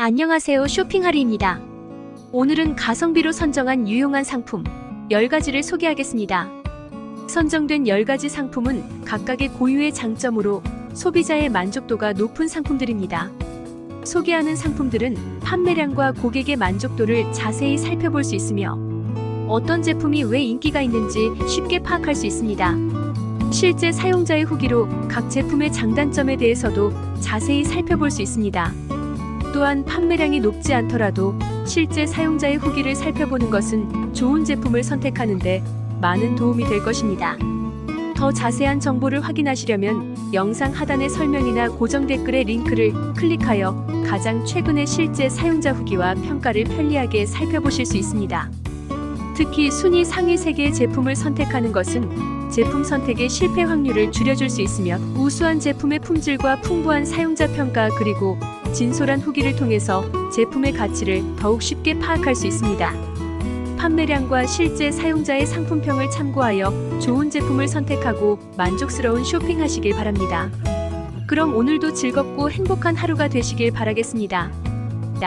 안녕하세요. 쇼핑하리입니다. 오늘은 가성비로 선정한 유용한 상품 10가지를 소개하겠습니다. 선정된 10가지 상품은 각각의 고유의 장점으로 소비자의 만족도가 높은 상품들입니다. 소개하는 상품들은 판매량과 고객의 만족도를 자세히 살펴볼 수 있으며 어떤 제품이 왜 인기가 있는지 쉽게 파악할 수 있습니다. 실제 사용자의 후기로 각 제품의 장단점에 대해서도 자세히 살펴볼 수 있습니다. 또한 판매량이 높지 않더라도 실제 사용자의 후기를 살펴보는 것은 좋은 제품을 선택하는데 많은 도움이 될 것입니다. 더 자세한 정보를 확인하시려면 영상 하단의 설명이나 고정 댓글의 링크를 클릭하여 가장 최근의 실제 사용자 후기와 평가를 편리하게 살펴보실 수 있습니다. 특히 순위 상위 3개의 제품을 선택하는 것은 제품 선택의 실패 확률을 줄여줄 수 있으며 우수한 제품의 품질과 풍부한 사용자 평가 그리고 진솔한 후기를 통해서 제품의 가치를 더욱 쉽게 파악할 수 있습니다. 판매량과 실제 사용자의 상품평을 참고하여 좋은 제품을 선택하고 만족스러운 쇼핑하시길 바랍니다. 그럼 오늘도 즐겁고 행복한 하루가 되시길 바라겠습니다.